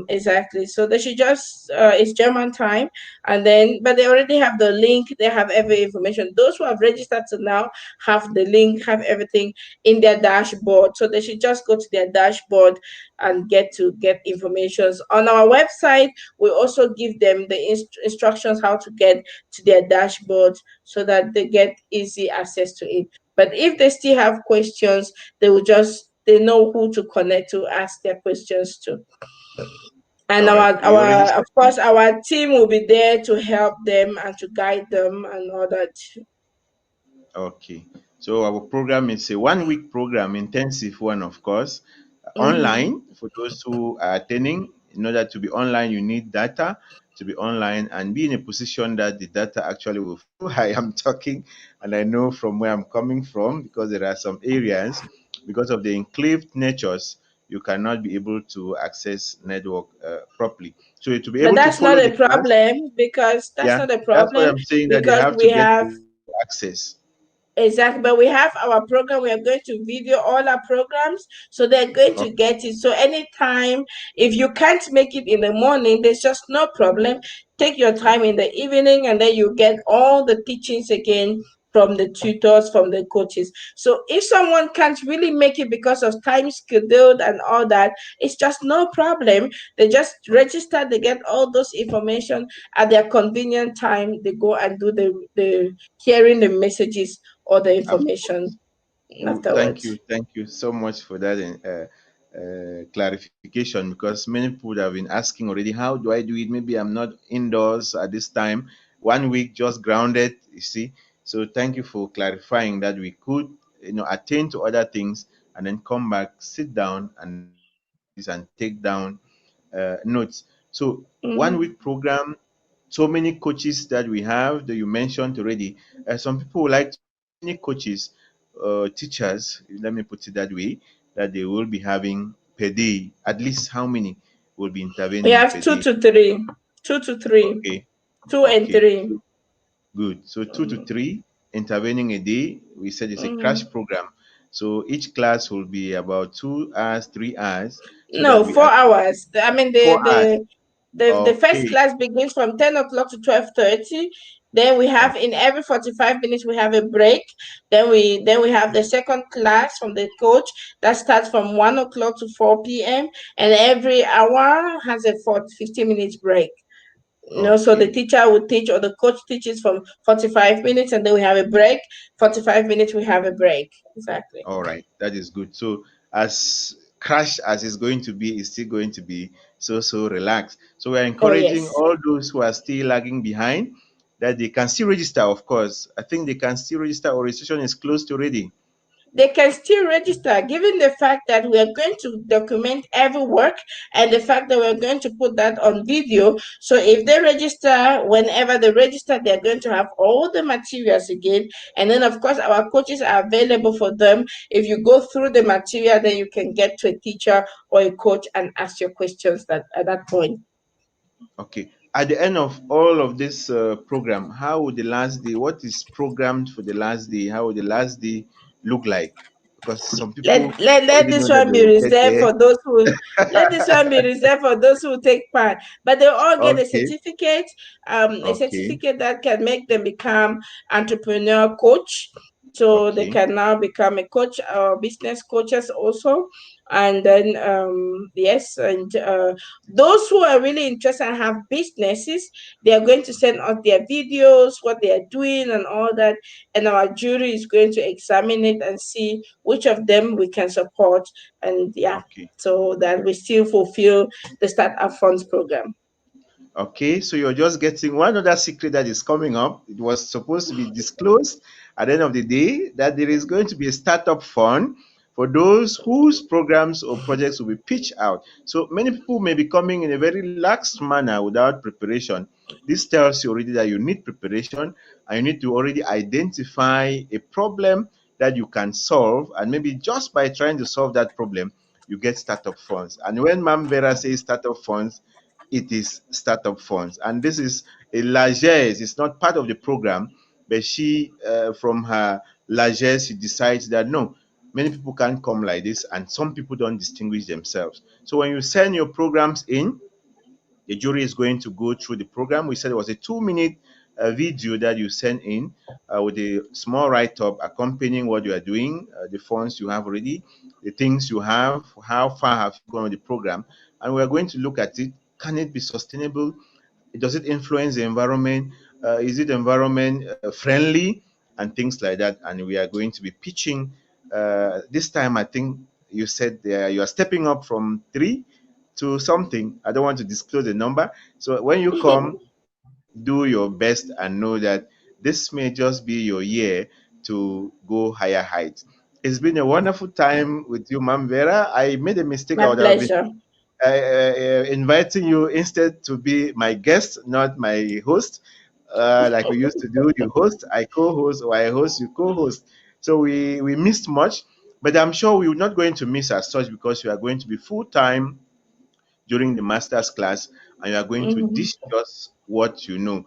exactly. So they should just it's German time, and then but they already have the link. They have every information. Those who have registered to now have the link, have everything in their dashboard. So they should just go to their dashboard and get informations on our website. We also give them the instructions how to get to their dashboard so that they get easy access to it. But if they still have questions, they know who to connect to ask their questions to. And All right. You already of said course our team will be there to help them and to guide them and all that. okay. So our program is a 1 week program, intensive one, of course, Mm-hmm. online for those who are attending. In order to be online, you need data to be online and be in a position that the data actually will flow. I am talking, and I know from where I'm coming from because there are some areas, because of the enclaved natures, you cannot be able to access network properly. So to be But able to that's follow not the a class, problem because yeah, that's why I'm saying that they have to we get have. to access. Exactly, but we have our program. We are going to video all our programs, so they're going to Okay. get it. So anytime, if you can't make it in the morning, there's just no problem. Take your time in the evening, and then you get all the teachings again from the tutors, from the coaches. So if someone can't really make it because of time scheduled and all that, it's just no problem. They just register, they get all those information at their convenient time. They go and do the hearing the messages or the Of information course. afterwards. Thank you so much for that clarification because many people would have been asking already, how do I do it? Maybe I'm not indoors at this time. 1 week just grounded, you see. So thank you for clarifying that we could, attend to other things and then come back, sit down, and then practice and take down notes. So 1 week Mhm. program, so many coaches that we have that you mentioned already. Some people would like to know how many coaches, teachers, let me put it that way, that they will be having per day. At least how many will be We intervening have per two day? to three, two to three, Okay, two and okay, three. good. So two to Mhm. three intervening a day. We said it's a crash Mhm. program. So each class will be about 2 hours, 3 hours, so that No, we four actually hours. I mean, 4 hours. the first Okay, class begins from 10 o'clock to 12:30. Then we have in okay, every 45 minutes we have a break. Then we have the second class from the coach that starts from 1 o'clock to 4 p.m. And every hour has a 15 minutes break. So the okay. teacher will teach or the coach teaches from 45 minutes and then we have a break. 45 minutes we have a break. Exactly. All right, that is good. So as crash as it's going to be, it's still going to be so relaxed. So we're Oh encouraging yes. all those who are still lagging behind that they can still register, of course. I think they can still register or registration is closed already. They can still register given the fact that we are going to document every work and the fact that we're going to put that on video. So if they register, whenever they register, they're going to have all the materials again. And then of course our coaches are available for them. If you go through the material, then you can get to a teacher or a coach and ask your questions at that point. Okay. At the end of all of this program, how would the last day, what is programmed for the last day? How would the last day look like? Because some people Let already this know that one they be will get reserved there. for those who let this one be reserved for those who take part. But they all get Okay. a Okay. certificate that can make them become entrepreneur coach. So they Okay. can now become a coach or business coaches also. And then yes, and those who are really interested and have businesses, they are going to send us their videos, what they are doing, and all that. And our jury is going to examine it and see which of them we can support. And yeah, Okay. so that we still fulfill the Startup Funds program. Okay, so you're just getting one other secret that is coming up. It was supposed to be disclosed at the end of the day that there is going to be a startup fund for those whose programs or projects will be pitched out. So many people may be coming in a very lax manner without preparation. This tells you already that you need preparation and you need to already identify a problem that you can solve. And maybe just by trying to solve that problem, you get startup funds. And when Mam Vera says startup funds, it is startup funds. And this is a largesse. It's not part of the program, but she, from her largesse, she decides that no, many people can't come like this, and some people don't distinguish themselves. So when you send your programs in, the jury is going to go through the program. We said it was a 2 minute video that you send in with a small write up accompanying what you are doing, the funds you have already, the things you have, how far have you gone with the program. And we are going to look at it. Can it be sustainable? Does it influence the environment? Is it environment friendly? And things like that. And we are going to be pitching. This time, I think you said you are stepping up from three to something. I don't want to disclose the number. So when you come, do your best and know that this may just be your year to go higher heights. It's been a wonderful time with you, Ma'am Vera. I made a mistake. I My would have been pleasure. inviting you instead to be my guest, not my host, like we used to do. You host, I co-host, or I host, you co-host. So we missed much, but I'm sure we're not going to miss as such because you are going to be full time during the master's class and you are going to Mhm. teach just what you know.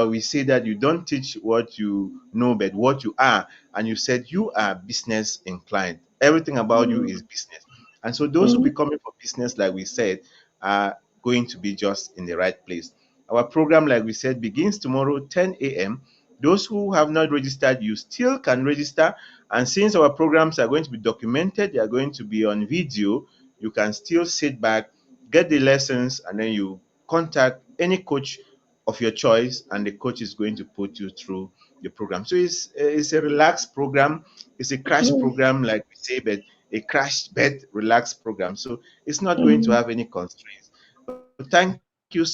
We say that you don't teach what you know, but what you are. And you said you are business inclined. Everything about you is Mhm. business. And so those who be Mhm. coming for business, like we said, are going to be just in the right place. Our program, like we said, begins tomorrow, 10 a.m. Those who have not registered, you still can register. And since our programs are going to be documented, they are going to be on video, you can still sit back, get the lessons, and then you contact any coach of your choice, and the coach is going to put you through the program. So it's a relaxed program. It's a crash Mhm. program, like we say, but a crash bed relaxed program. So it's not going to Mhm. have any constraints. So thank you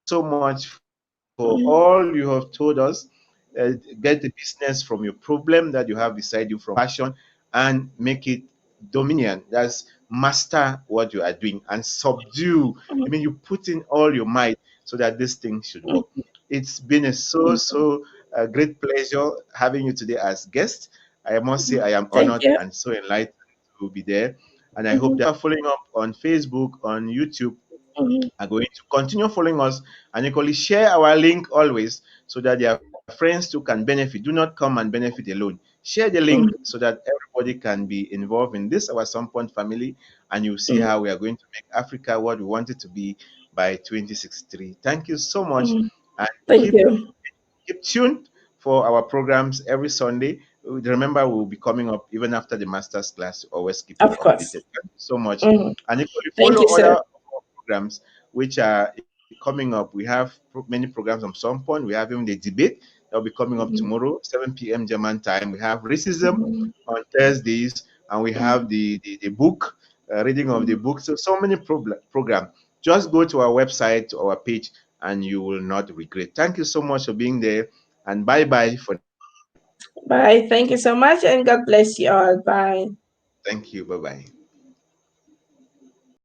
so much for all you have told us. Get the business from your problem that you have beside you from passion and make it dominion. That's master what you are doing and subdue. I mean, you put in all your might so that this thing should work. It's been a great pleasure having you today as guest. I must say I am honored and so Thank you. enlightened to be there. And I hope that those Mhm. who are following up on Facebook, on YouTube, Mhm. are going to continue following us and equally share our link always so that their friends too can benefit. Do not come and benefit alone. Share the link Mhm. so that everybody can be involved in this, our Sompon family, and you'll see Mhm. how we are going to make Africa what we want it to be by 2063. Thank you so much Mhm. and Thank you. keep tuned for our programs every Sunday. Remember, we'll be coming up even after the master's class to always keep you Of course. updated. Thank you so much. Mhm. And equally Thank follow you, other sir. of our programs which are coming up. We have many programs on some point. We have even the debate that will be coming up Mhm. tomorrow, 7 p.m. German time. We have racism Mhm. on Thursdays, and we have Mhm. the book, reading of the Mhm. book. So many programs. Just go to our website, to our page, and you will not regret. Thank you so much for being there, and bye bye for now. Bye. Thank you so much, and God bless you all. Bye. Thank you. Bye bye.